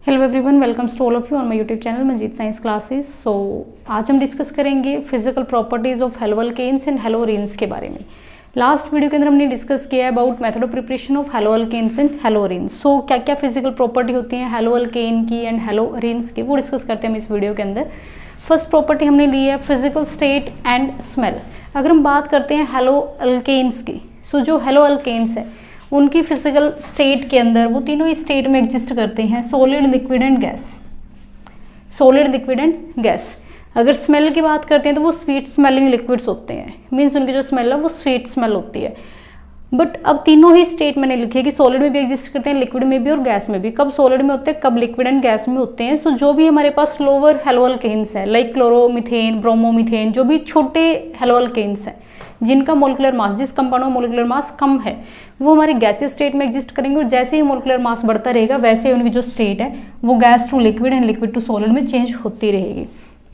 Hello everyone, welcomes to all of you on my YouTube channel Manjeet science classes. So आज हम discuss करेंगे physical properties of haloalkanes and haloarenes के बारे में। Last video के अंदर हमने डिस्कस किया है about method of preparation of haloalkanes and haloarenes. So क्या क्या फिजिकल प्रॉपर्टी होती है हेलोअल्केन की एंड हेलोअरीन्स की, वो डिस्कस करते हैं हम इस वीडियो के अंदर। फर्स्ट प्रॉपर्टी हमने ली है फिजिकल स्टेट एंड स्मेल। अगर हम बात करते हैं हेलोअल्केन्स की, सो जो हेलोअल्केन्स है उनकी फिजिकल स्टेट के अंदर वो तीनों ही स्टेट में एग्जिस्ट करते हैं, solid, liquid and gas. Solid, liquid and gas. अगर स्मेल की बात करते हैं तो वो स्वीट स्मेलिंग लिक्विड्स होते हैं, मीन्स उनकी जो स्मेल है वो स्वीट स्मेल होती है। बट अब तीनों ही स्टेट मैंने लिखी है कि सॉलिड में भी एग्जिस्ट करते हैं, लिक्विड में भी और गैस में भी। कब सॉलिड में होते हैं, कब लिक्विड एंड गैस में होते हैं। सो जो भी हमारे पास लोअर हेलोअल्केन्स है लाइक क्लोरोमीथेन, ब्रोमोमीथेन, जो भी छोटे हेलोअल्केन्स हैं जिनका मोलिकुलर मास, जिस कंपाउंड का मोलिकुलर मास कम है, वो हमारे गैसियस स्टेट में एग्जिस्ट करेंगे और जैसे ही मोलिकुलर मास बढ़ता रहेगा वैसे ही उनकी जो स्टेट है वो gas to liquid and liquid to solid में चेंज होती रहेगी।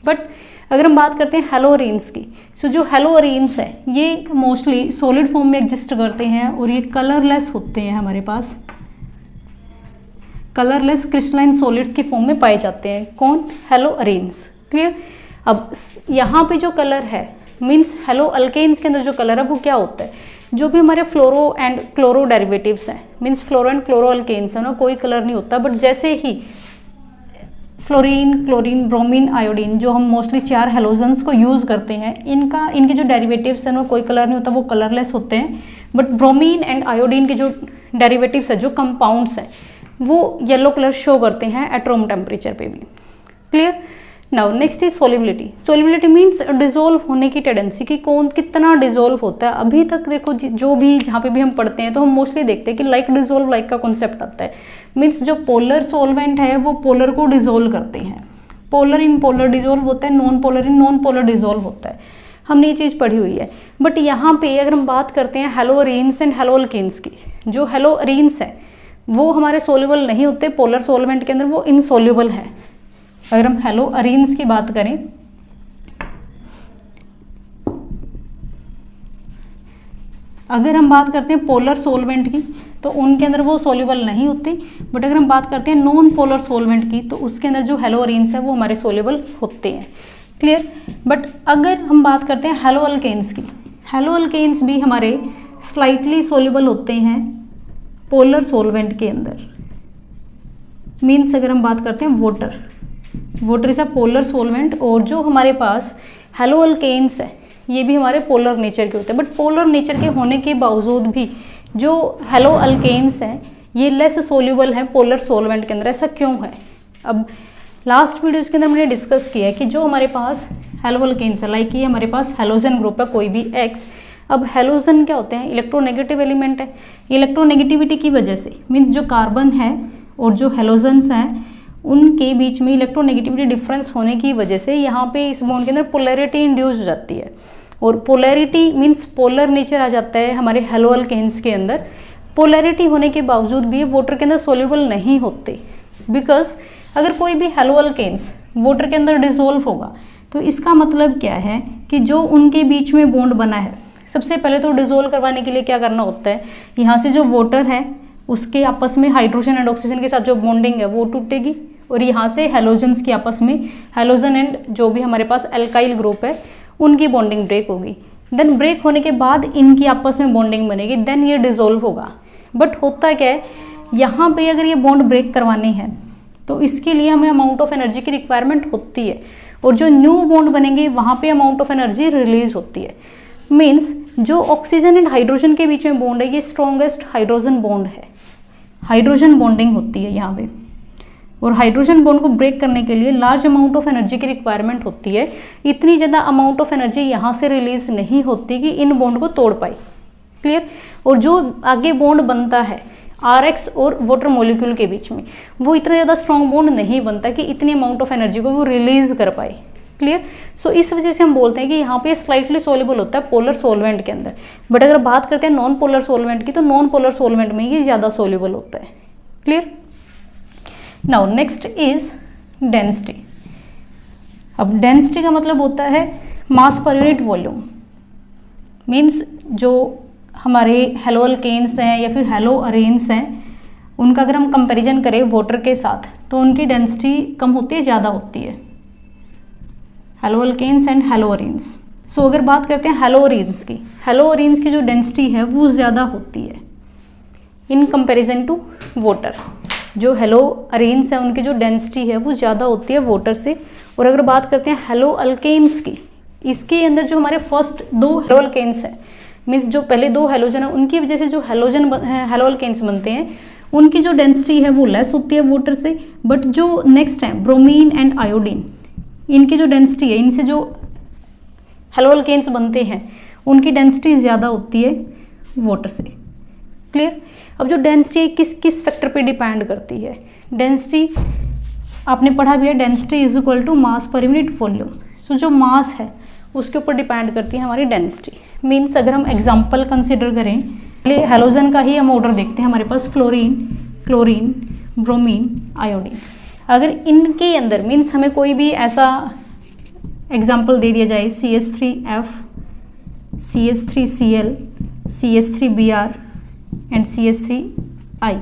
बट अगर हम बात करते हैं हेलोअरीन्स की, सो जो हेलोअरीन्स है ये मोस्टली सॉलिड फॉर्म में एग्जिस्ट करते हैं और ये कलरलेस होते हैं, हमारे पास कलरलेस क्रिस्टलाइन सॉलिड्स की फॉर्म में पाए जाते हैं। कौन? हेलोअरीन्स। क्लियर। अब यहाँ पे जो कलर है मीन्स हेलोअल्केन्स के अंदर जो कलर है वो क्या होता है, जो भी हमारे फ्लोरो एंड क्लोरो डेरिवेटिव्स हैं, मीन्स फ्लोरो एंड क्लोरोअल्केन्स है ना, कोई कलर नहीं होता। बट जैसे ही फ्लोरीन, क्लोरीन, ब्रोमीन, आयोडीन, जो हम मोस्टली 4 हेलोजन्स को यूज़ करते हैं, इनके जो डेरिवेटिव्स हैं वो कोई कलर नहीं होता, वो कलरलेस होते हैं। बट ब्रोमीन एंड आयोडीन के जो डेरिवेटिव्स है, जो कंपाउंड्स हैं, वो येलो कलर शो करते हैं एट रूम टेम्परेचर पे भी। Clear. Now next is solubility. Solubility means dissolve होने की टेंडेंसी, कि कौन कितना डिजोल्व होता है। अभी तक देखो जो भी जहाँ पे भी हम पढ़ते हैं तो हम मोस्टली देखते हैं कि लाइक डिजोल्व लाइक का कॉन्सेप्ट आता है। मीन्स जो पोलर सॉल्वेंट है वो पोलर को डिजोल्व करते हैं, पोलर इन पोलर डिजोल्व होता है, non polar in non polar dissolve होता है। हमने ये चीज़ पढ़ी हुई है। बट यहाँ पे अगर हम बात करते हैं हेलोअरीन्स एंड हेलोअल्केन्स की, जो हेलोअरीन्स है वो हमारे सोल्यूबल नहीं होते पोलर सॉल्वेंट के अंदर, वो इनसोल्यूबल है। अगर हम हेलोअरीन्स की बात करें, अगर हम बात करते हैं पोलर सॉल्वेंट की तो उनके अंदर वो सोल्यूबल नहीं होते। बट अगर हम बात करते हैं नॉन पोलर सॉल्वेंट की तो उसके अंदर जो हेलोअरीन्स है वो हमारे सोल्यूबल होते हैं। क्लियर। बट अगर हम बात करते हैं हेलोअल्केन्स की, हेलोअल्केन्स भी हमारे स्लाइटली सोल्यूबल होते हैं पोलर सॉल्वेंट के अंदर। मीन्स अगर हम बात करते हैं water is a polar solvent, और जो हमारे पास हेलोअल्केन्स है ये भी हमारे पोलर नेचर के होते हैं। बट पोलर नेचर के होने के बावजूद भी जो हेलोअल्केन्स हैं ये लेस सोल्यूबल है पोलर सॉल्वेंट के अंदर। ऐसा क्यों है? अब लास्ट वीडियोज़ के अंदर हमने डिस्कस किया है कि जो हमारे पास हेलोअल्केन्स है, लाइक ये हमारे पास हेलोजन ग्रुप है कोई भी X। अब हेलोजन क्या होते हैं? इलेक्ट्रोनेगेटिव एलिमेंट है। इलेक्ट्रोनेगेटिविटी की वजह से, मीन्स जो कार्बन है और जो हेलोजन्स हैं उनके बीच में इलेक्ट्रोनेगेटिविटी डिफरेंस होने की वजह से यहाँ पे इस बॉन्ड के अंदर पोलैरिटी इंड्यूस हो जाती है। और पोलैरिटी मीन्स पोलर नेचर आ जाता है हमारे हेलोअल्केन्स के अंदर। पोलैरिटी होने के बावजूद भी वाटर के अंदर सोल्यूबल नहीं होते, बिकॉज अगर कोई भी हेलोअल्केन्स वाटर के अंदर डिसोल्व होगा तो इसका मतलब क्या है कि जो उनके बीच में बॉन्ड बना है, सबसे पहले तो डिसोल्व करवाने के लिए क्या करना होता है, यहाँ से जो वाटर है उसके आपस में हाइड्रोजन एंड ऑक्सीजन के साथ जो बॉन्डिंग है वो टूटेगी, और यहाँ से हेलोजन्स की आपस में हेलोजन एंड जो भी हमारे पास एल्काइल ग्रुप है उनकी बॉन्डिंग ब्रेक होगी। देन ब्रेक होने के बाद इनकी आपस में बॉन्डिंग बनेगी, देन ये डिसोल्व होगा। बट होता क्या है, यहाँ पे अगर ये बॉन्ड ब्रेक करवानी है तो इसके लिए हमें अमाउंट ऑफ एनर्जी की रिक्वायरमेंट होती है, और जो न्यू बॉन्ड बनेंगे वहाँ पे अमाउंट ऑफ एनर्जी रिलीज होती है। मीन्स जो ऑक्सीजन एंड हाइड्रोजन के बीच में बॉन्ड है ये स्ट्रॉन्गेस्ट हाइड्रोजन बॉन्ड है, हाइड्रोजन बॉन्डिंग होती है यहाँ पे। और हाइड्रोजन बॉन्ड को ब्रेक करने के लिए लार्ज अमाउंट ऑफ एनर्जी की रिक्वायरमेंट होती है। इतनी ज़्यादा अमाउंट ऑफ एनर्जी यहाँ से रिलीज नहीं होती कि इन बॉन्ड को तोड़ पाए। क्लियर। और जो आगे बॉन्ड बनता है RX और वाटर मॉलिक्यूल के बीच में, वो इतना ज़्यादा स्ट्रॉन्ग बॉन्ड नहीं बनता कि इतनी अमाउंट ऑफ एनर्जी को वो रिलीज कर पाए। क्लियर। सो इस वजह से हम बोलते हैं कि यहाँ पे स्लाइटली सोल्यूबल होता है पोलर सॉल्वेंट के अंदर। बट अगर बात करते हैं नॉन पोलर सॉल्वेंट की तो नॉन पोलर सॉल्वेंट में ये ज़्यादा सोल्यूबल होता है। Clear. Now next is density. अब डेंसिटी का मतलब होता है मास पर यूनिट वॉल्यूम। मीन्स जो हमारे हेलोअल्केन्स हैं या फिर हेलोअरीन्स हैं उनका अगर हम कंपैरिजन करें वाटर के साथ तो उनकी डेंसिटी कम होती है, ज़्यादा होती है, हेलोअल्केन्स एंड हेलोअरीन्स। सो अगर बात करते हैं हेलोअरीन्स की जो डेंसिटी है वो ज़्यादा होती है इन कंपैरिजन टू वाटर। जो हेलोअरीन्स है उनकी जो डेंसिटी है वो ज़्यादा होती है वाटर से। और अगर बात करते हैं हेलोअल्केन्स की, इसके अंदर जो हमारे फर्स्ट 2 हेलोअल्केन्स है, मीन्स जो पहले 2 हेलोजन है उनकी वजह से जो हेलोअल्केन्स बनते हैं उनकी जो डेंसिटी है वो लेस होती है वाटर से। बट जो नेक्स्ट है ब्रोमीन एंड आयोडीन, इनकी जो डेंसिटी है, इनसे जो हेलोअल्केन्स बनते हैं उनकी डेंसिटी ज़्यादा होती है वाटर से। क्लियर। अब जो डेंसिटी किस किस फैक्टर पे डिपेंड करती है, डेंसिटी आपने पढ़ा भी है, density is equal to mass per unit volume. सो जो मास है उसके ऊपर डिपेंड करती है हमारी डेंसिटी। मीन्स अगर हम एग्जांपल कंसिडर करें, पहले हेलोजन का ही हम ऑर्डर देखते हैं, हमारे पास फ्लोरीन, क्लोरीन, ब्रोमीन, आयोडीन। अगर इनके अंदर मीन्स हमें कोई भी ऐसा एग्जाम्पल दे दिया जाए CH3F, CH3Cl, CH3Br and CH3I,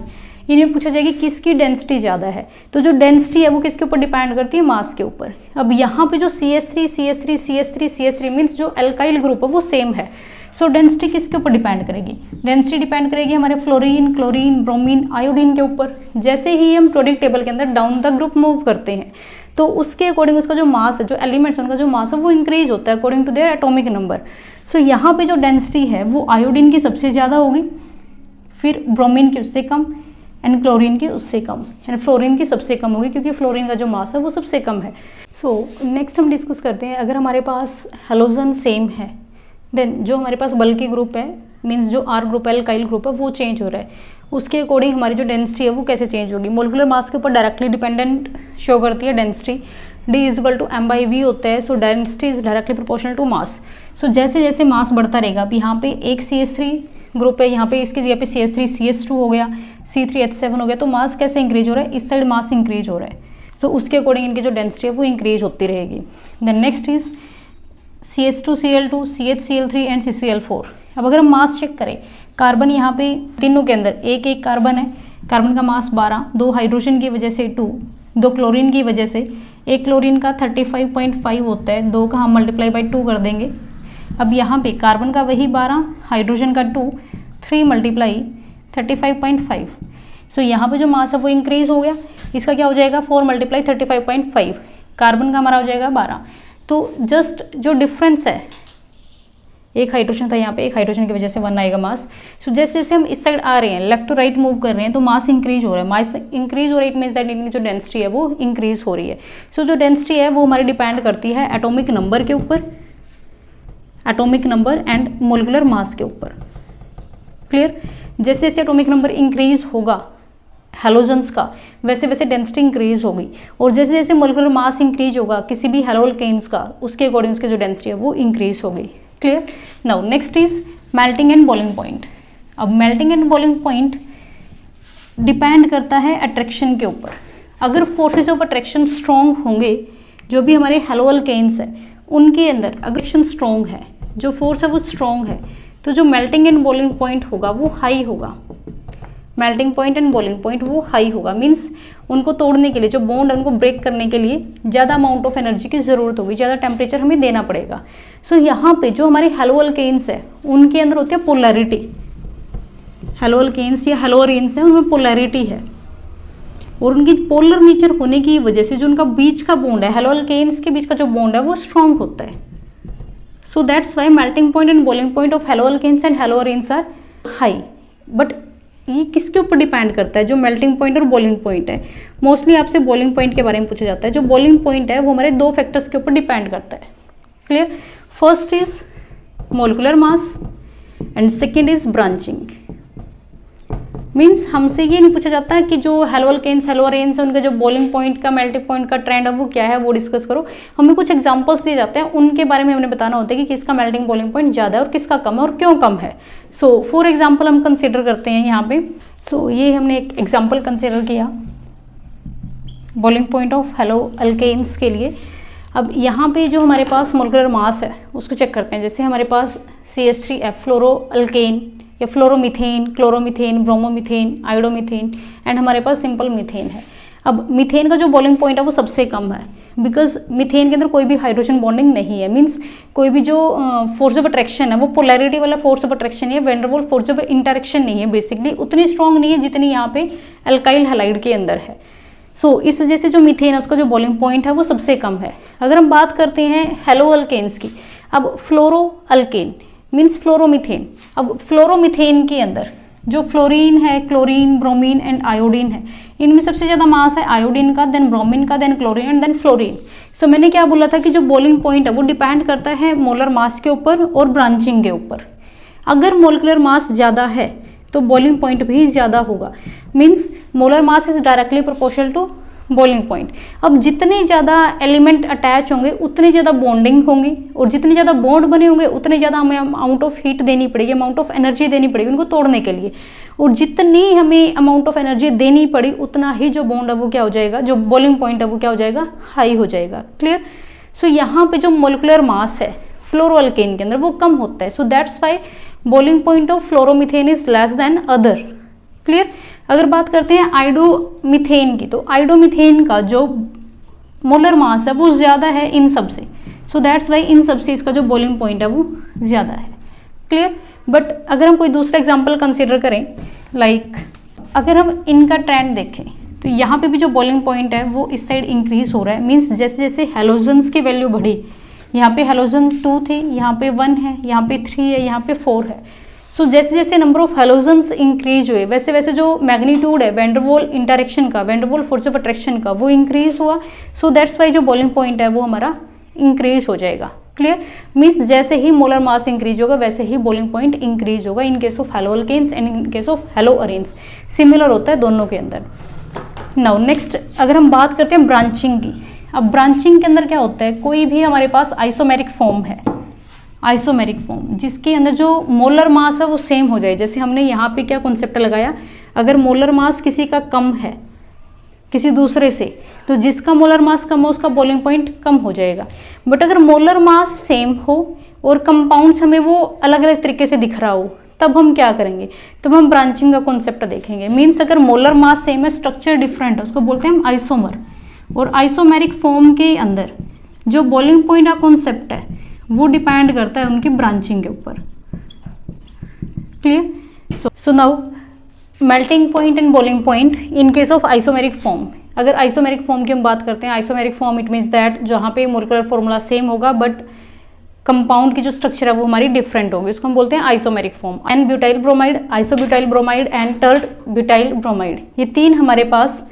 इन्हें पूछा जाएगा कि किसकी डेंसिटी ज़्यादा है, तो जो डेंसिटी है वो किसके ऊपर डिपेंड करती है, मास के ऊपर। अब यहाँ पे जो CH3 मीन्स जो एल्काइल ग्रुप है वो सेम है। सो डेंसिटी किसके ऊपर डिपेंड करेगी, डेंसिटी डिपेंड करेगी हमारे फ्लोरीन, क्लोरीन, ब्रोमीन, आयोडीन के ऊपर। जैसे ही हम पीरियोडिक टेबल के अंदर डाउन द ग्रुप मूव करते हैं तो उसके अकॉर्डिंग उसका जो मास है, जो एलिमेंट्स उनका जो मास है वो इंक्रीज होता है according to their atomic number. So यहाँ पे जो डेंसिटी है वो आयोडीन की सबसे ज़्यादा होगी, फिर ब्रोमीन की उससे कम एंड क्लोरीन की उससे कम, एंड फ्लोरीन की सबसे कम होगी क्योंकि फ्लोरीन का जो मास है वो सबसे कम है। सो नेक्स्ट हम डिस्कस करते हैं, अगर हमारे पास हेलोजन सेम है देन जो हमारे पास बल्कि ग्रुप है, मीन्स जो आर ग्रुप है, एल्काइल ग्रुप है, वो चेंज हो रहा है, उसके अकॉर्डिंग हमारी जो डेंसिटी है वो कैसे चेंज होगी। मोलिकुलर मास के ऊपर डायरेक्टली डिपेंडेंट शो करती है density, D is equal to M/V होता है। So density is directly proportional to mass. So जैसे जैसे मास बढ़ता रहेगा, अब यहाँ पे एक CH3 ग्रुप है, यहाँ पे इसकी जगह पे CH3 CH2 हो गया, C3H7 हो गया, तो मास कैसे इंक्रीज हो रहा है, इस साइड मास इंक्रीज हो रहा है। सो उसके अकॉर्डिंग इनकी जो डेंसिटी है वो इंक्रीज होती रहेगी। Then next is CH2Cl2, CHCl3 and CCl4। अब अगर हम मास चेक करें, कार्बन यहाँ पे तीनों के अंदर एक एक कार्बन है, कार्बन का मास 12, 2 हाइड्रोजन की वजह से 2, 2 क्लोरीन की वजह से, एक क्लोरीन का 35.5 होता है, 2 का हम मल्टीप्लाई बाई 2 कर देंगे। अब यहाँ पे कार्बन का वही 12, हाइड्रोजन का 2, 3 मल्टीप्लाई 35.5। सो यहाँ पे जो मास है वो इंक्रीज हो गया, इसका क्या हो जाएगा 4 मल्टीप्लाई 35.5, कार्बन का हमारा हो जाएगा 12। तो जस्ट जो डिफरेंस है, एक हाइड्रोजन था यहाँ पे, एक हाइड्रोजन की वजह से 1 आएगा मास। सो जैसे जैसे हम इस साइड आ रहे हैं, लेफ्ट टू राइट मूव कर रहे हैं, तो मास इंक्रीज हो रहा है, मास इंक्रीज हो रहा है, इट मीन्स दैट इनकी जो डेंसिटी है वो इंक्रीज हो रही है। सो जो डेंसिटी है वो हमारी डिपेंड करती है एटॉमिक नंबर के ऊपर, atomic number and molecular mass के ऊपर। क्लियर। जैसे जैसे एटॉमिक नंबर इंक्रीज होगा हेलोजन्स का, वैसे वैसे डेंसिटी इंक्रीज होगी, और जैसे जैसे मोलिकुलर मास इंक्रीज होगा किसी भी हेलोअल्केन्स का, उसके अकॉर्डिंग उसकी जो डेंसिटी है वो इंक्रीज होगी। Clear. Now next is melting and boiling point. अब melting and boiling point depend करता है अट्रैक्शन के ऊपर। अगर फोर्सेस ऑफ अट्रैक्शन स्ट्रॉन्ग होंगे, जो भी हमारे हेलोअल्केन्स है उनके अंदर अट्रैक्शन स्ट्रॉन्ग है, जो फोर्स है वो स्ट्रॉन्ग है, तो जो मेल्टिंग एंड बॉइलिंग पॉइंट होगा वो हाई होगा। Melting point and boiling point वो हाई होगा, मीन्स उनको तोड़ने के लिए, जो बॉन्ड है उनको ब्रेक करने के लिए ज़्यादा अमाउंट ऑफ एनर्जी की ज़रूरत होगी, ज़्यादा टेम्परेचर हमें देना पड़ेगा। सो यहाँ पे जो हमारे हेलोअल्केन्स है उनके अंदर होती है पोलैरिटी। हेलोअल्केन्स या हेलोअरीन्स है उनमें पोलैरिटी है, और उनकी पोलर नेचर होने की वजह से जो उनका बीच का बॉन्ड है, हेलोअल्केन्स के बीच का जो बॉन्ड है वो स्ट्रॉन्ग होता है। So that's why melting point and boiling point of haloalkanes and haloarenes are high. But ये किसके ऊपर डिपेंड करता है, जो मेल्टिंग पॉइंट और बॉइलिंग पॉइंट है। मोस्टली आपसे बॉइलिंग पॉइंट के बारे में पूछा जाता है। जो बॉइलिंग पॉइंट है वो हमारे 2 फैक्टर्स के ऊपर डिपेंड करता है। Clear. First is molecular mass and second is branching. Means हमसे ये नहीं पूछा जाता है कि जो हेलोअल्केन्स हेलोअरीन्स उनका जो बॉइलिंग पॉइंट का मेल्टिंग पॉइंट का ट्रेंड है वो क्या है वो डिस्कस करो। हमें कुछ एग्जांपल्स दिए जाते हैं, उनके बारे में हमने बताना होता है कि किसका मेल्टिंग बॉइलिंग पॉइंट ज़्यादा है और किसका कम है और क्यों कम है। सो फॉर एग्जाम्पल हम कंसिडर करते हैं यहाँ पे। सो ये हमने एक एग्जाम्पल कंसिडर किया बॉइलिंग पॉइंट ऑफ हेलोअल्केन्स के लिए। अब यहाँ पे जो हमारे पास मोलिकुलर मास है उसको चेक करते हैं। जैसे हमारे पास CH3F फ्लोरोअल्केन या फ्लोरोमीथेन, क्लोरोमीथेन, ब्रोमोमीथेन, आयोडोमीथेन एंड हमारे पास सिंपल मीथेन है। अब मीथेन का जो बॉइलिंग पॉइंट है वो सबसे कम है, बिकॉज मीथेन के अंदर कोई भी हाइड्रोजन बॉन्डिंग नहीं है, मीन्स कोई भी जो फोर्स ऑफ अट्रैक्शन है वो पोलैरिटी वाला फोर्स ऑफ अट्रैक्शन है, van der Waals force of interaction नहीं है, बेसिकली उतनी स्ट्रॉन्ग नहीं है जितनी यहाँ पे अल्काइल हैलाइड के अंदर है। सो इस वजह से जो मीथेन है उसका जो बॉइलिंग पॉइंट है वो सबसे कम है। अगर हम बात करते हैं हेलो अल्केन्स की, अब फ्लोरो अल्केन मीन्स फ्लोरोमीथेन। अब फ्लोरोमीथेन के अंदर जो फ्लोरीन है, क्लोरीन, ब्रोमीन एंड आयोडीन है, इनमें सबसे ज़्यादा मास है आयोडीन का, देन ब्रोमीन का, then chlorine and then fluorine. So मैंने क्या बोला था कि जो बॉइलिंग पॉइंट है वो डिपेंड करता है मोलर मास के ऊपर और ब्रांचिंग के ऊपर। अगर मोलिकुलर मास ज़्यादा है तो बॉइलिंग पॉइंट भी ज़्यादा होगा, means molar mass is directly proportional to boiling point. अब जितने ज़्यादा एलिमेंट अटैच होंगे उतनी ज़्यादा बॉन्डिंग होंगी, और जितने ज़्यादा बॉन्ड बने होंगे उतने ज़्यादा हमें अमाउंट ऑफ हीट देनी पड़ेगी, अमाउंट ऑफ एनर्जी देनी पड़ेगी उनको तोड़ने के लिए, और जितनी हमें अमाउंट ऑफ एनर्जी देनी पड़ी उतना ही जो बॉन्ड है वो क्या हो जाएगा, जो बॉइलिंग पॉइंट है वो क्या हो जाएगा, हाई हो जाएगा। क्लियर। सो यहाँ पे जो मोलिकुलर मास है फ्लोरोअल्केन के अंदर वो कम होता है, so that's why boiling point of fluoromethane is less than other. Clear. अगर बात करते हैं आयोडोमीथेन की, तो आयोडोमीथेन का जो मोलर मास है वो ज़्यादा है इन सब से, सो दैट्स वाई इन सब से इसका जो बॉइलिंग पॉइंट है वो ज़्यादा है। क्लियर। बट अगर हम कोई दूसरा एग्जांपल कंसीडर करें, लाइक अगर हम इनका ट्रेंड देखें तो यहाँ पे भी जो बॉइलिंग पॉइंट है वो इस साइड इंक्रीज हो रहा है, मीन्स जैसे जैसे हेलोजन्स की वैल्यू बढ़ी, यहाँ पे हेलोजन 2 थे, यहाँ पे 1 है, यहाँ पे 3 है, यहाँ पे 4 है। सो जैसे जैसे नंबर ऑफ हेलोजन्स इंक्रीज हुए वैसे वैसे जो मैग्नीट्यूड है वैन डर वाल्स इंटरेक्शन का, van der Waals force of attraction का, वो इंक्रीज हुआ। सो दैट्स वाई जो बॉइलिंग पॉइंट है वो हमारा इंक्रीज हो जाएगा। क्लियर। मीन्स जैसे ही मोलर मास इंक्रीज होगा वैसे ही बॉइलिंग पॉइंट इंक्रीज होगा in case of haloalkanes and in case of haloarenes. Similar होता है दोनों के अंदर। नाउ नेक्स्ट अगर हम बात करते हैं ब्रांचिंग की, अब ब्रांचिंग के अंदर क्या होता है, कोई भी हमारे पास आइसोमेरिक फॉर्म है, आइसोमेरिक फॉर्म जिसके अंदर जो मोलर मास है वो सेम हो जाए। जैसे हमने यहाँ पे क्या कॉन्सेप्ट लगाया, अगर मोलर मास किसी का कम है किसी दूसरे से, तो जिसका मोलर मास कम हो उसका बॉइलिंग पॉइंट कम हो जाएगा। बट अगर मोलर मास सेम हो और कंपाउंड्स हमें वो अलग अलग तरीके से दिख रहा हो, तब हम क्या करेंगे, तब हम ब्रांचिंग का कॉन्सेप्ट देखेंगे। मीन्स अगर मोलर मास सेम है, स्ट्रक्चर डिफरेंट है, उसको बोलते हैं हम आइसोमर। और आइसोमेरिक फॉर्म के अंदर जो बॉइलिंग पॉइंट का कॉन्सेप्ट है वो डिपेंड करता है उनकी ब्रांचिंग के ऊपर। Clear. So now melting point and boiling point in case of isomeric form. अगर आइसोमेरिक फॉर्म की हम बात करते हैं, isomeric form it means that जहाँ पे मोलिकुलर फॉर्मूला सेम होगा बट कंपाउंड की जो स्ट्रक्चर है वो हमारी डिफरेंट होगी, उसको हम बोलते हैं isomeric form. N butyl bromide, isobutyl bromide and tert butyl bromide, ये 3 हमारे पास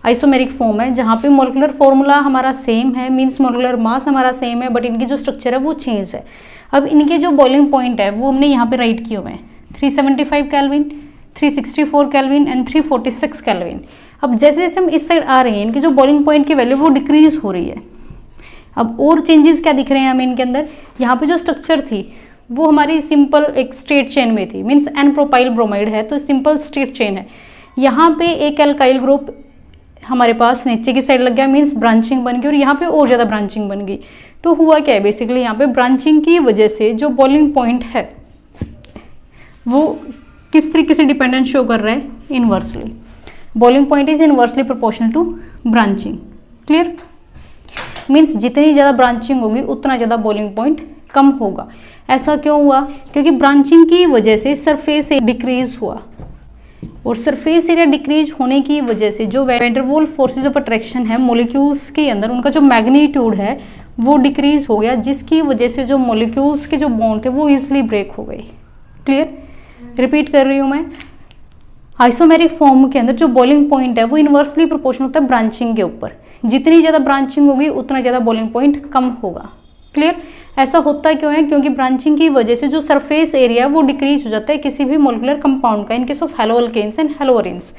आइसोमेरिक फॉर्म है जहाँ पे मोलिकुलर फॉर्मूला हमारा सेम है, मीन्स मोलिकुलर मास हमारा सेम है, बट इनकी जो स्ट्रक्चर है वो चेंज है। अब इनके जो बॉइलिंग पॉइंट है वो हमने यहाँ पे राइट किए हुए हैं, 375 केल्विन, 364 केल्विन एंड 346 केल्विन। अब जैसे जैसे हम इस साइड आ रहे हैं इनकी जो बॉइलिंग पॉइंट की वैल्यू वो डिक्रीज हो रही है। अब और चेंजेस क्या दिख रहे हैं हमें इनके अंदर, यहाँ पे जो स्ट्रक्चर थी वो हमारी सिंपल एक स्ट्रेट चेन में थी, मीन्स एन प्रोपाइल ब्रोमाइड है तो सिंपल स्ट्रेट चेन है। यहाँ पे एक एल्काइल ग्रुप हमारे पास नीचे की साइड लग गया, मीन्स ब्रांचिंग बन गई, और यहाँ पे और ज़्यादा ब्रांचिंग बन गई। तो हुआ क्या है, बेसिकली यहाँ पे ब्रांचिंग की वजह से जो बॉइलिंग पॉइंट है वो किस तरीके से डिपेंडेंस शो कर रहा है, inversely. Boiling point is inversely proportional to branching. Clear. Means जितनी ज़्यादा ब्रांचिंग होगी उतना ज़्यादा बॉइलिंग पॉइंट कम होगा। ऐसा क्यों हुआ, क्योंकि ब्रांचिंग की वजह से सरफेस डिक्रीज हुआ, और सरफेस एरिया डिक्रीज होने की वजह से जो van der Waals forces of attraction है मॉलिक्यूल्स के अंदर, उनका जो मैग्नीट्यूड है वो डिक्रीज हो गया, जिसकी वजह से जो मॉलिक्यूल्स के जो बॉन्ड थे वो ईजिली ब्रेक हो गए। क्लियर। रिपीट कर रही हूँ मैं, आइसोमेरिक फॉर्म के अंदर जो बॉइलिंग पॉइंट है वो इनवर्सली प्रोपोर्शनल होता है ब्रांचिंग के ऊपर। जितनी ज़्यादा ब्रांचिंग होगी उतना ज़्यादा बॉइलिंग पॉइंट कम होगा। क्लियर। ऐसा होता क्यों है, क्योंकि ब्रांचिंग की वजह से जो सरफेस एरिया वो डिक्रीज हो जाता है किसी भी मोलिकुलर कंपाउंड का, in case of haloalkanes and haloarenes.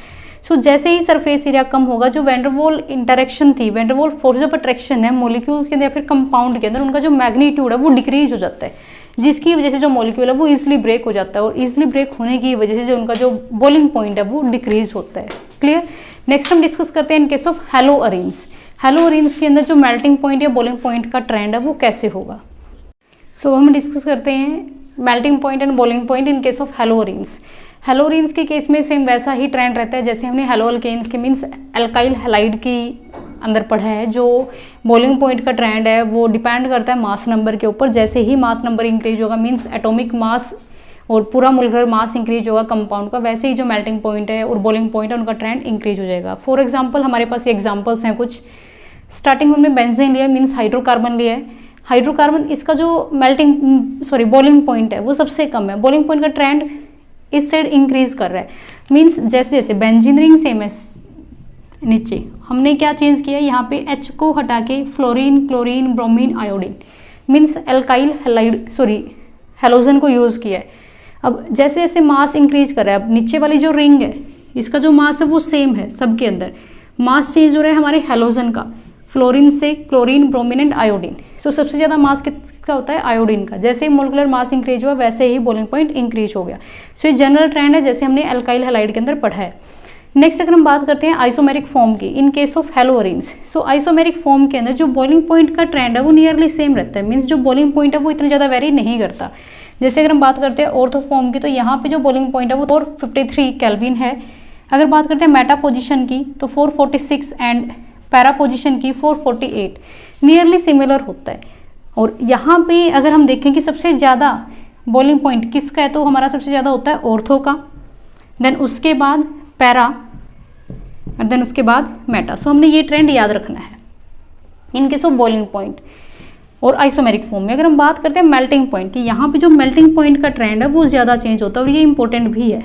So जैसे ही सरफेस एरिया कम होगा, जो वैन डर वाल्स इंटरेक्शन थी, van der Waals force of attraction है मॉलिक्यूल्स के अंदर या फिर कंपाउंड के अंदर, उनका जो मैग्नीट्यूड है वो डिक्रीज हो जाता है, जिसकी वजह से जो मॉलिक्यूल है वो इजिली ब्रेक हो जाता है, और इजिली ब्रेक होने की वजह से जो उनका जो बॉइलिंग पॉइंट है वो डिक्रीज होता है। क्लियर। नेक्स्ट हम डिस्कस करते हैं in case of haloarenes. Haloarenes के अंदर जो मेल्टिंग पॉइंट या बॉइलिंग पॉइंट का ट्रेंड है वो कैसे होगा। सो हम डिस्कस करते हैं melting point and boiling point in case of haloarenes. Haloarenes के केस में सेम वैसा ही ट्रेंड रहता है जैसे हमने हेलो अल्केन्स के मीन्स अल्काइल हैलाइड की अंदर पढ़ा है। जो बॉइलिंग पॉइंट का ट्रेंड है वो डिपेंड करता है मास नंबर के ऊपर। जैसे ही मास नंबर इंक्रीज होगा मीन्स एटॉमिक मास और पूरा मोलकुलर मास इंक्रीज होगा कंपाउंड का, वैसे ही जो मेल्टिंग पॉइंट है और बॉइलिंग पॉइंट है उनका ट्रेंड इंक्रीज हो जाएगा। फॉर एग्जांपल हमारे पास एग्जांपल्स हैं कुछ। स्टार्टिंग में हमने बेंजीन लिया मीन्स हाइड्रोकार्बन लिया है। हाइड्रोकार्बन इसका जो बॉइलिंग पॉइंट है वो सबसे कम है। बॉइलिंग पॉइंट का ट्रेंड इस साइड इंक्रीज कर रहा है मीन्स जैसे जैसे बेंजीन रिंग सेम है नीचे, हमने क्या चेंज किया यहाँ पे H को हटा के fluorine, chlorine, bromine, iodine means alkyl halogen को यूज़ किया है। अब जैसे जैसे मास इंक्रीज कर रहा है, अब नीचे वाली जो रिंग है इसका जो मास है वो सेम है सबके अंदर, मास चेंज हो रहा है हमारे हेलोजन का, फ्लोरीन से क्लोरीन, ब्रोमीन एंड आयोडीन। सो सबसे ज़्यादा मास किसका होता है? आयोडीन का। जैसे ही मोलकुलर मास इंक्रीज हुआ वैसे ही बॉइलिंग पॉइंट इंक्रीज हो गया। सो ये जनरल ट्रेंड है जैसे हमने अल्काइल हैलाइड के अंदर पढ़ा है। नेक्स्ट अगर हम बात करते हैं आइसोमेरिक फॉर्म की in case of haloarenes. So isomeric form के अंदर जो बॉइलिंग पॉइंट का ट्रेंड है वो नियरली सेम रहता है मीन्स जो बॉइलिंग पॉइंट है वो इतना ज़्यादा वेरी नहीं करता। जैसे अगर हम बात करते हैं ऑर्थो फॉर्म की तो यहाँ पे जो बॉइलिंग पॉइंट है वो 453 केल्विन है। अगर बात करते हैं मेटा पोजिशन की तो 446 एंड पैरा पोजिशन की 448 नियरली सिमिलर होता है। और यहाँ पे अगर हम देखें कि सबसे ज़्यादा बॉइलिंग पॉइंट किसका है तो हमारा सबसे ज़्यादा होता है ऑर्थो का, देन उसके बाद पैरा और देन उसके बाद मेटा। सो हमने ये ट्रेंड याद रखना है in case of boiling point. और आइसोमेरिक फॉर्म में अगर हम बात करते हैं मेल्टिंग पॉइंट की, यहाँ पे जो मेल्टिंग पॉइंट का ट्रेंड है वो ज़्यादा चेंज होता है और ये इंपॉर्टेंट भी है।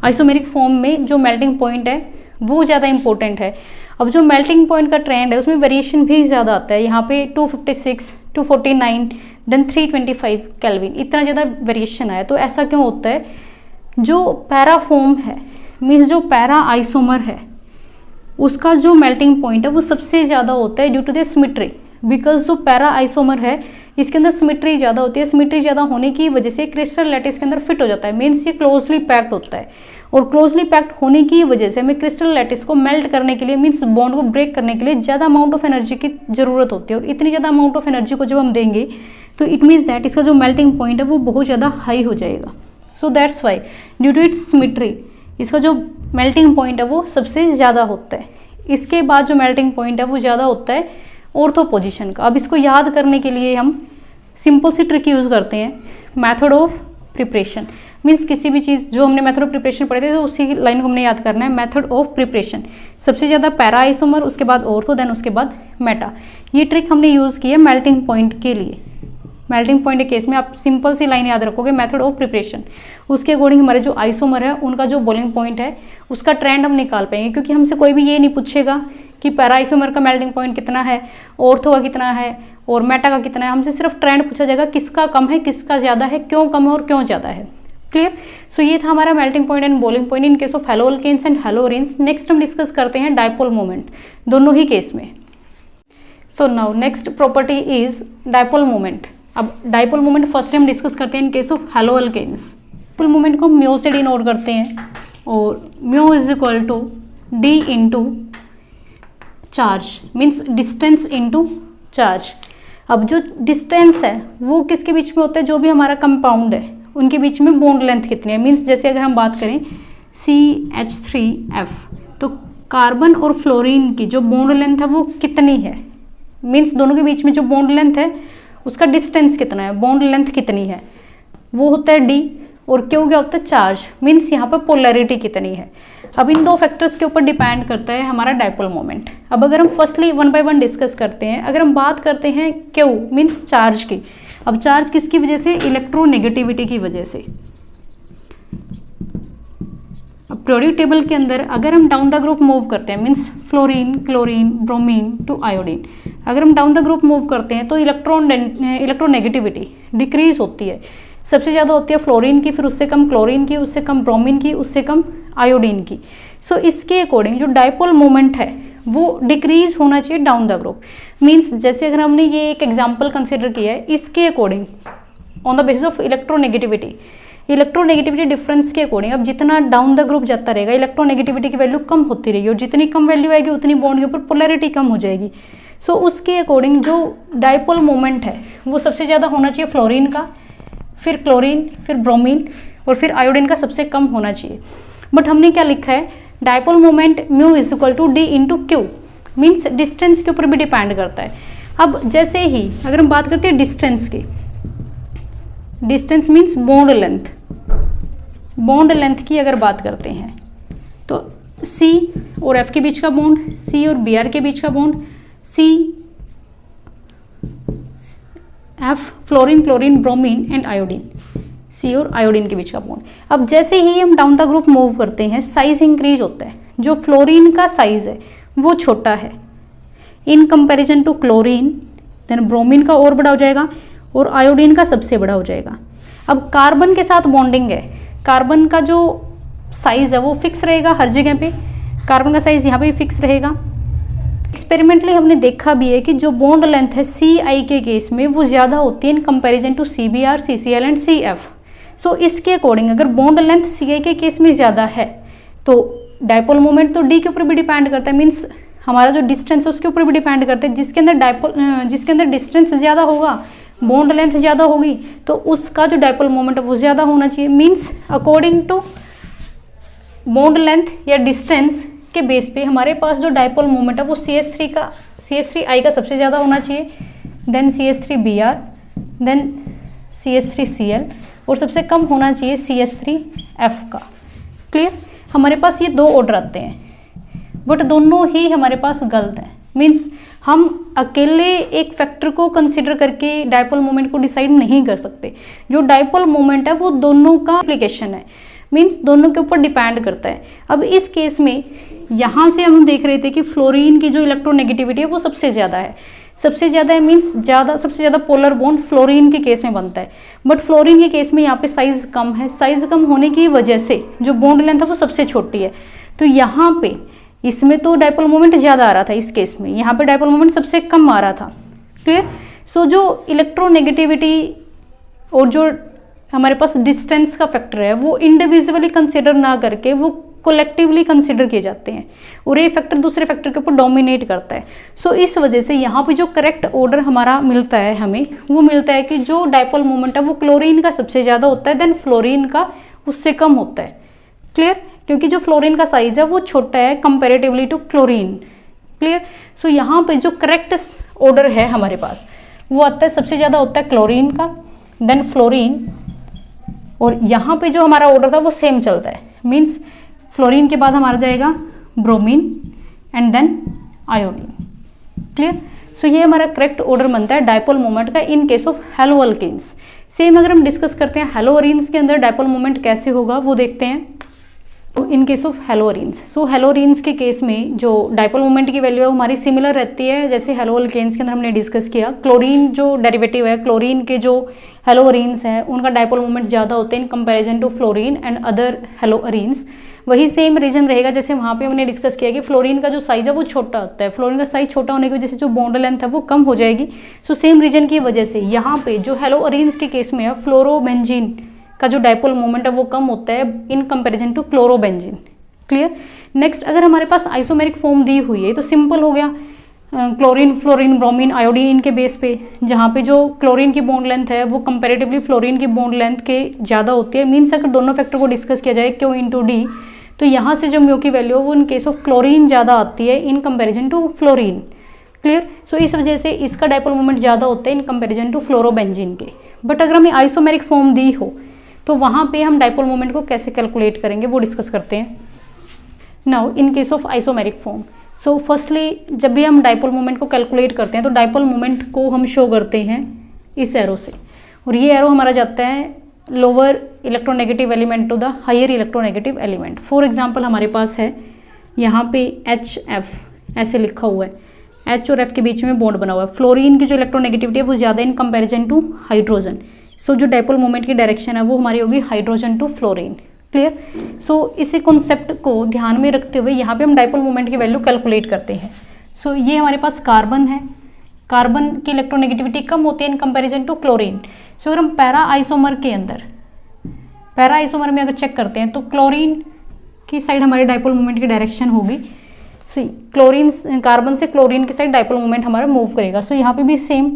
आइसोमेरिक फॉर्म में जो मेल्टिंग पॉइंट है वो ज़्यादा इंपॉर्टेंट है। अब जो मेल्टिंग पॉइंट का ट्रेंड है उसमें वेरिएशन भी ज़्यादा आता है। यहाँ पे 256, 249 देन 325 केल्विन, इतना ज़्यादा वेरिएशन आया। तो ऐसा क्यों होता है? जो पैरा फॉर्म है मीन्स जो पैरा आइसोमर है उसका जो मेल्टिंग पॉइंट है वो सबसे ज़्यादा होता है due to the symmetry. Because जो पैरा आइसोमर है इसके अंदर सिमेट्री ज़्यादा होती है। सिमेट्री ज़्यादा होने की वजह से क्रिस्टल लैटिस के अंदर फिट हो जाता है मीन्स ये क्लोजली पैक्ड होता है। और क्लोजली पैक्ड होने की वजह से हमें क्रिस्टल लैटिस को मेल्ट करने के लिए मीन्स बॉन्ड को ब्रेक करने के लिए ज़्यादा अमाउंट ऑफ एनर्जी की जरूरत होती है। और इतनी ज़्यादा अमाउंट ऑफ एनर्जी को जब हम देंगे तो इट मीन्स दैट इसका जो मेल्टिंग पॉइंट है वो बहुत ज़्यादा हाई हो जाएगा। So that's why due to its symmetry इसका जो मेल्टिंग पॉइंट है वो सबसे ज़्यादा होता है। इसके बाद जो मेल्टिंग पॉइंट है वो ज़्यादा होता है ऑर्थो पोजीशन का। अब इसको याद करने के लिए हम सिंपल सी ट्रिक यूज़ करते हैं, मेथड ऑफ प्रिपरेशन। मीन्स किसी भी चीज़ जो हमने मेथड ऑफ प्रिपरेशन पढ़े थे तो उसी लाइन को हमने याद करना है। मेथड ऑफ प्रिपरेशन सबसे ज़्यादा पैरा आइसोमर, उसके बाद ऑर्थो, देन उसके बाद मेटा। ये ट्रिक हमने यूज़ की है मेल्टिंग पॉइंट के लिए। मेल्टिंग पॉइंट के केस में आप सिंपल सी लाइन याद रखोगे, मेथड ऑफ प्रिपरेशन, उसके अकॉर्डिंग हमारे जो आइसोमर है उनका जो बॉइलिंग पॉइंट है उसका ट्रेंड हम निकाल पाएंगे। क्योंकि हमसे कोई भी ये नहीं पूछेगा कि पैरा आइसोमर का मेल्टिंग पॉइंट कितना है, ऑर्थो का कितना है और मेटा का कितना है। हमसे सिर्फ ट्रेंड पूछा जाएगा किसका कम है, किसका ज़्यादा है, क्यों कम है और क्यों ज़्यादा है। क्लियर? सो ये था हमारा melting point and boiling point in case of haloalkanes and haloarenes. Next हम डिस्कस करते हैं डायपोल मोमेंट दोनों ही केस में। So now next property is dipole moment. अब dipole moment first time discuss करते हैं in case of haloalkanes. Dipole moment को म्यू से डिनोट करते हैं और mu is equal to d into charge means distance into charge. अब जो डिस्टेंस है वो किसके बीच में होता है? जो भी हमारा कंपाउंड है उनके बीच में बॉन्ड लेंथ कितनी है। मीन्स जैसे अगर हम बात करें CH3F तो कार्बन और फ्लोरीन की जो बॉन्ड लेंथ है वो कितनी है, मीन्स दोनों के बीच में जो बॉन्ड लेंथ है उसका डिस्टेंस कितना है, बॉन्ड लेंथ कितनी है, वो होता है D। और क्यों क्या होता है? चार्ज। मीन्स यहाँ पर पोलैरिटी कितनी है। अब इन दो फैक्टर्स के ऊपर डिपेंड करता है हमारा डायपोल मोमेंट। अब अगर हम firstly one by one discuss करते हैं, अगर हम बात करते हैं क्यू मीन्स चार्ज की। अब चार्ज किसकी वजह से? इलेक्ट्रोनेगेटिविटी की वजह से। अब पीरियोडिक टेबल के अंदर अगर हम डाउन द ग्रुप मूव करते हैं means fluorine, chlorine, bromine to iodine, अगर हम डाउन द ग्रुप मूव करते हैं तो इलेक्ट्रोनेगेटिविटी डिक्रीज होती है। सबसे ज़्यादा होती है फ्लोरीन की, फिर उससे कम क्लोरीन की, उससे कम ब्रोमीन की, उससे कम आयोडीन की। सो इसके अकॉर्डिंग जो डायपोल मोमेंट है वो डिक्रीज होना चाहिए डाउन द ग्रुप। मीन्स जैसे अगर हमने ये एक एग्जाम्पल कंसिडर किया है, इसके according on the basis of electronegativity difference के अकॉर्डिंग अब जितना डाउन द ग्रुप जाता रहेगा इलेक्ट्रोनेगेटिविटी की वैल्यू कम होती रहेगी और जितनी कम वैल्यू आएगी उतनी बॉन्ड के ऊपर पोलैरिटी कम हो जाएगी। सो उसके अकॉर्डिंग जो डायपोल मोमेंट है वो सबसे ज़्यादा होना चाहिए फ्लोरीन का, फिर क्लोरीन, फिर ब्रोमीन और फिर आयोडीन का सबसे कम होना चाहिए। बट हमने क्या लिखा है, dipole moment mu is equal to d into q, means distance के ऊपर भी डिपेंड करता है। अब जैसे ही अगर हम बात करते हैं डिस्टेंस की, distance means bond length, bond length की अगर बात करते हैं तो C और F के बीच का बॉन्ड, C और Br के बीच का bond, C F fluorine, chlorine, bromine and iodine, C और आयोडीन के बीच का बॉन्ड। अब जैसे ही हम डाउन द ग्रुप मूव करते हैं साइज इंक्रीज होता है। जो फ्लोरीन का साइज है वो छोटा है in comparison to chlorine, then bromine का और बड़ा हो जाएगा और आयोडीन का सबसे बड़ा हो जाएगा। अब कार्बन के साथ बॉन्डिंग है, कार्बन का जो साइज है वो फिक्स रहेगा हर जगह पे, कार्बन का साइज यहाँ पे भी फिक्स रहेगा। एक्सपेरिमेंटली हमने देखा भी है कि जो बॉन्ड लेंथ है Ci के केस में वो ज़्यादा होती है in comparison to Cbr, CCl and Cf। So इसके अकॉर्डिंग अगर बॉन्ड लेंथ Ci के केस में ज़्यादा है तो डायपोल मोमेंट तो D के ऊपर भी डिपेंड करता है, मीन्स हमारा जो डिस्टेंस है उसके ऊपर भी डिपेंड करता है। जिसके अंदर डिस्टेंस ज़्यादा होगा, बॉन्ड लेंथ ज़्यादा होगी तो उसका जो डायपोल मोमेंट है वो ज़्यादा होना चाहिए। Means according to bond length या डिस्टेंस के बेस पे हमारे पास जो डायपोल मोमेंट है वो CH3I का सबसे ज़्यादा होना चाहिए, देन CH3Br, देन CH3Cl और सबसे कम होना चाहिए CH3F का। क्लियर? हमारे पास ये दो ऑर्डर आते हैं बट दोनों ही हमारे पास गलत है। मीन्स हम अकेले एक फैक्टर को कंसिडर करके डायपोल मोमेंट को डिसाइड नहीं कर सकते। जो डायपोल मोमेंट है वो दोनों का एप्लीकेशन है, मीन्स दोनों के ऊपर डिपेंड करता है। अब इस केस में यहाँ से हम देख रहे थे कि फ्लोरीन की जो इलेक्ट्रोनेगेटिविटी है वो सबसे ज़्यादा है, सबसे ज़्यादा है मीन्स सबसे ज़्यादा पोलर बॉन्ड फ्लोरीन के केस में बनता है। बट फ्लोरीन के केस में यहाँ पे साइज कम है, साइज कम होने की वजह से जो बॉन्ड लेंथ है वो सबसे छोटी है। तो यहाँ पे इसमें तो डायपोल मोमेंट ज़्यादा आ रहा था, इस केस में यहाँ पे डायपोल मोमेंट सबसे कम आ रहा था। क्लियर? सो जो इलेक्ट्रोनेगेटिविटी और जो हमारे पास डिस्टेंस का फैक्टर है वो इंडिविजुअली कंसिडर ना करके वो कोलेक्टिवली कंसिडर किए जाते हैं और ये फैक्टर दूसरे फैक्टर के ऊपर डोमिनेट करता है। सो इस वजह से यहाँ पे जो करेक्ट ऑर्डर हमारा मिलता है हमें, वो मिलता है कि जो डायपोल मोमेंट है वो क्लोरीन का सबसे ज़्यादा होता है, देन फ्लोरीन का उससे कम होता है। क्लियर? क्योंकि जो फ्लोरीन का साइज है वो छोटा है कंपेरेटिवली टू क्लोरीन। क्लियर? सो यहाँ पे जो करेक्ट ऑर्डर है हमारे पास वो आता है, सबसे ज़्यादा होता है क्लोरीन का, देन फ्लोरीन, और यहाँ पे जो हमारा ऑर्डर था वो सेम चलता है। मीन्स फ्लोरीन के बाद हमारा जाएगा bromine and then iodine. Clear? So ये हमारा करेक्ट ऑर्डर बनता है डायपोल मोमेंट का in case of haloalkanes. Same अगर हम डिस्कस करते हैं हेलोअरीन्स के अंदर डायपोल मोमेंट कैसे होगा वो देखते हैं। इन केस ऑफ हेलोअरीन्स, सो हेलोअरीन्स के केस में जो डायपोल मोमेंट की वैल्यू है वो हमारी सिमिलर रहती है जैसे हेलोअल्केन्स के अंदर हमने डिस्कस किया। क्लोरीन जो डेरिवेटिव है, क्लोरीन के जो हेलोअरीन्स हैं उनका डायपोल मोमेंट ज़्यादा होते हैं in comparison to fluorine and other haloarenes. वही सेम रीजन रहेगा जैसे वहाँ पे हमने डिस्कस किया कि फ्लोरीन का जो साइज है वो छोटा होता है, फ्लोरीन का साइज छोटा होने की वजह से जो बॉन्ड लेंथ है वो कम हो जाएगी। सो सेम रीजन की वजह से यहाँ पे जो हेलोअरीन्स के केस में है फ्लोरोबेंजीन का जो डायपोल मोमेंट है वो कम होता है in comparison to chlorobenzene. Clear? Next अगर हमारे पास आइसोमेरिक फॉर्म दी हुई है तो सिंपल हो गया, क्लोरीन, फ्लोरीन, ब्रोमीन, आयोडीन इनके बेस पे, जहाँ पे जो क्लोरीन की बॉन्ड लेंथ है वो कंपैरेटिवली फ्लोरीन की बॉन्ड लेंथ के ज़्यादा होती है। मीन्स अगर दोनों फैक्टर को डिस्कस किया जाए क्यू इंटू डी तो यहाँ से जो म्यू की वैल्यू है वो इन केस ऑफ क्लोरीन ज़्यादा आती है in comparison to fluorine. Clear? So इस वजह से इसका डायपोल मोमेंट ज़्यादा होता है इन कंपैरिजन टू फ्लोरोबेंजीन के। बट अगर हमें आइसोमेरिक फॉर्म दी हो तो वहाँ पे हम डायपोल मोमेंट को कैसे कैलकुलेट करेंगे वो डिस्कस करते हैं। Now in case of isomeric form, so firstly जब भी हम डायपोल मोमेंट को कैलकुलेट करते हैं तो डायपोल मोमेंट को हम शो करते हैं इस एरो से, और ये एरो हमारा जाता है lower electronegative element to the higher electronegative element. For example हमारे पास है यहाँ पे HF ऐसे लिखा हुआ है, H और F के बीच में बॉन्ड बना हुआ है। फ्लोरीन की जो इलेक्ट्रोनेगेटिविटी है वो ज़्यादा इन कंपैरिजन टू हाइड्रोजन। सो जो डायपोल मोमेंट की डायरेक्शन है वो हमारी होगी हाइड्रोजन टू फ्लोरीन। क्लियर? सो इसी कॉन्सेप्ट को ध्यान में रखते हुए यहाँ पे हम डायपोल मोमेंट की वैल्यू कैलकुलेट करते हैं। सो ये हमारे पास कार्बन है, कार्बन की इलेक्ट्रोनेगेटिविटी कम होती है इन कंपैरिजन टू क्लोरीन। सो अगर हम पैरा आइसोमर के अंदर, पैरा आइसोमर में अगर चेक करते हैं तो क्लोरीन की साइड हमारे डायपोल मोमेंट की डायरेक्शन होगी। सो क्लोरीन, कार्बन से क्लोरीन की साइड डायपोल मोमेंट हमारा मूव करेगा। सो यहाँ पे भी सेम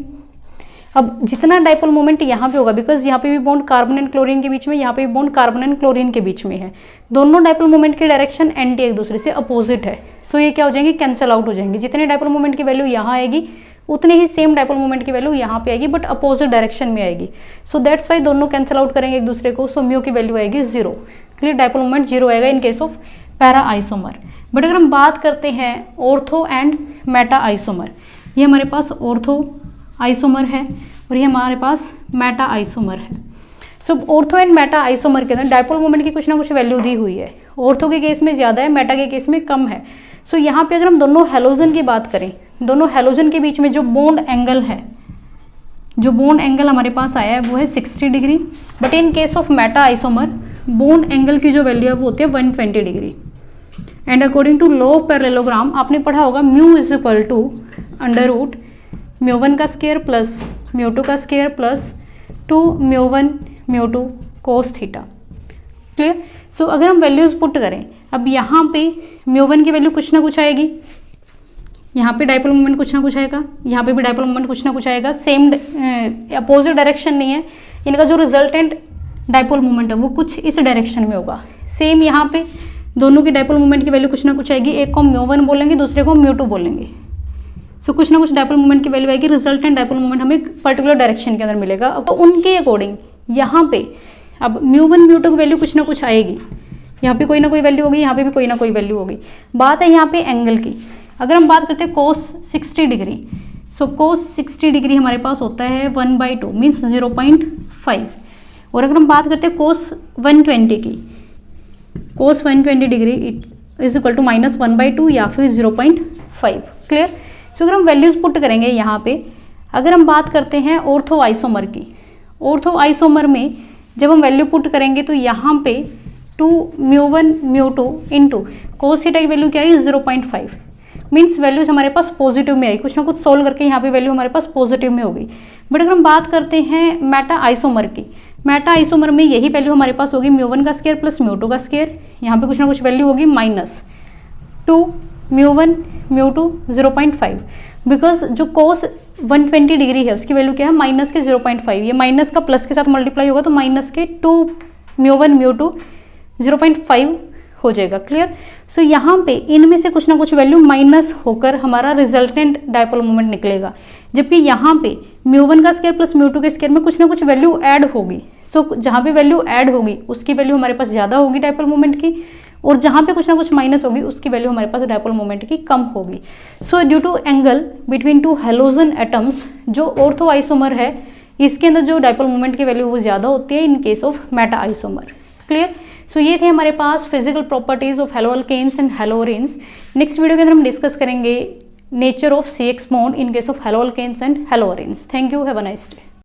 अब जितना डाइपोल मोमेंट यहाँ पे होगा, बिकॉज यहाँ पे भी बॉन्ड कार्बन एंड क्लोरीन के बीच में, यहाँ पे भी बॉन्ड कार्बन एंड क्लोरीन के बीच में है, दोनों डाइपोल मोमेंट की डायरेक्शन एंटी एक दूसरे से अपोजिट है। सो ये क्या हो जाएंगे, कैंसिल आउट हो जाएंगे। जितने डाइपोल मोमेंट की वैल्यू यहाँ आएगी उतने ही सेम डाइपोल मोमेंट की वैल्यू यहाँ पे आएगी, बट अपोजिट डायरेक्शन में आएगी। सो दैट्स वाई दोनों कैंसिल आउट करेंगे एक दूसरे को। सो म्यू की वैल्यू आएगी 0। क्लियर, डाइपोल मोमेंट 0 आएगा इन case of para isomer. But अगर हम बात करते हैं ऑर्थो एंड मेटा आइसोमर, ये हमारे पास ऑर्थो आइसोमर है और ये हमारे पास मेटा आइसोमर है। सो ऑर्थो एंड मेटा आइसोमर के अंदर डाइपोल मोमेंट की कुछ ना कुछ वैल्यू दी हुई है। ऑर्थो के केस में ज़्यादा है, मेटा के केस में कम है। सो यहाँ पे अगर हम दोनों हैलोजन की बात करें, दोनों हैलोजन के बीच में जो बॉन्ड एंगल है, जो बॉन्ड एंगल हमारे पास आया है वो है 60 degree. But in case of meta isomer bond angle की जो वैल्यू है वो होती है 120 degree. And according to law of parallelogram आपने पढ़ा होगा mu is equal to under root म्यू1 का स्क्वायर प्लस म्यू2 का स्क्वायर प्लस 2 म्यू1 म्यू2 कोस थीटा। क्लियर। सो अगर हम वैल्यूज पुट करें, अब यहाँ पे म्यू1 की वैल्यू कुछ ना कुछ आएगी, यहाँ पे डाइपोल मोमेंट कुछ ना कुछ आएगा, यहाँ पे भी डाइपोल मोमेंट कुछ ना कुछ आएगा। सेम अपोजिट डायरेक्शन नहीं है, इनका जो रिजल्टेंट डाइपोल मोमेंट है वो कुछ इस डायरेक्शन में होगा। सेम यहाँ पे दोनों की डाइपोल मोमेंट की वैल्यू कुछ ना कुछ आएगी, एक को म्यू1 बोलेंगे दूसरे को म्यू2 बोलेंगे। सो कुछ ना कुछ डाइपोल मोमेंट की वैल्यू आएगी, रिजल्टेंट डाइपोल मोमेंट हमें पर्टिकुलर डायरेक्शन के अंदर मिलेगा। तो उनके अकॉर्डिंग यहाँ पे अब म्यू1 म्यू2 की वैल्यू कुछ ना कुछ आएगी, यहाँ पे कोई ना कोई वैल्यू होगी, यहाँ पे भी कोई ना कोई वैल्यू होगी। बात है यहाँ पे एंगल की, अगर हम बात करते हैं कोस 60 डिग्री, सो कोस 60 डिग्री हमारे पास होता है 1/2 मीन्स 0.5। और अगर हम बात करते हैं कोस 120 की, कोस 120 डिग्री इज इक्वल टू -1/2 या फिर 0.5। क्लियर। सो अगर हम वैल्यूज पुट करेंगे यहाँ पे, अगर हम बात करते हैं ऑर्थो आइसोमर की, ऑर्थो आइसोमर में जब हम वैल्यू पुट करेंगे तो यहाँ पे 2 म्यू1 म्यू2 इंटू कोस थीटा की वैल्यू क्या है 0.5 मीन्स वैल्यूज हमारे पास पॉजिटिव में आई, कुछ ना कुछ सोल्व करके यहाँ पे वैल्यू हमारे पास पॉजिटिव में होगी। बट अगर हम बात करते हैं मेटा आइसोमर की, मेटा आइसोमर में यही वैल्यू हमारे पास होगी म्यू1 का स्क्वायर प्लस म्यू2 का स्क्वायर, यहाँ पे कुछ ना कुछ वैल्यू होगी -2 म्यू1 म्यू2 0.5। बिकॉज जो कोस 120 डिग्री है उसकी वैल्यू क्या है माइनस के 0.5, ये माइनस का प्लस के साथ मल्टीप्लाई होगा तो माइनस के 2 म्यू1 म्यू2 0.5 हो जाएगा। क्लियर। सो यहाँ पे इनमें से कुछ ना कुछ वैल्यू माइनस होकर हमारा रिजल्टेंट डाइपोल मोमेंट निकलेगा, जबकि यहाँ पे म्यू1 का स्क्वायर प्लस म्यू2 के स्क्वायर में कुछ ना कुछ वैल्यू ऐड होगी। सो जहाँ पे वैल्यू ऐड होगी उसकी वैल्यू हमारे पास ज़्यादा होगी डाइपोल मोमेंट की, और जहाँ पे कुछ ना कुछ माइनस होगी उसकी वैल्यू हमारे पास डाइपोल मोमेंट की कम होगी। So due to angle between two halogen atoms, जो ऑर्थो आइसोमर है इसके अंदर जो डाइपोल मोमेंट की वैल्यू वो ज़्यादा होती है in case of meta isomer. Clear. So ये थे हमारे पास physical properties of haloalkanes and haloarenes. Next video के अंदर हम डिस्कस करेंगे nature of CX bond in case of haloalkanes and haloarenes. Thank you, have a nice day.